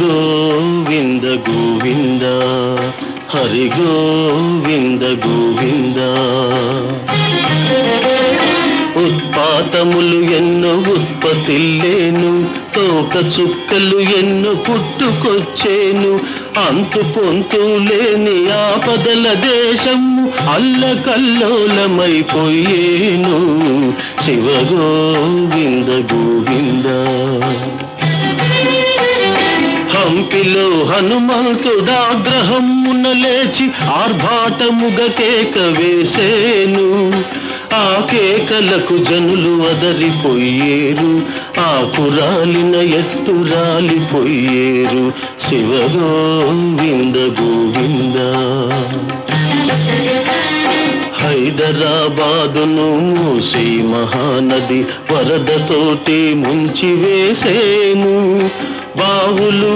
గోవింద గోవింద హరి గోవింద గోవింద. ఉత్పాతములు ఎన్నో ఉత్పత్తిల్లేను, తోక చుక్కలు ఎన్నో పుట్టుకొచ్చేను, అంతు పొంతు లేని ఆపదల దేశము అల్లకల్లోలమైపోయేను. శివ గోవింద గోవింద. హంపిలో హనుమంతుడాగ్రహమున లేచి ఆర్భాటముగ కేక వేసేను, ఆ కేకలకు జనులు అదరిపోయేరు, ఆకురాలిన ఎత్తు రాలిపోయేరు. శివ గోవింద గోవింద. హైదరాబాదును మూసి మహానది వరదతోటి ముంచి వేసేను, బావులు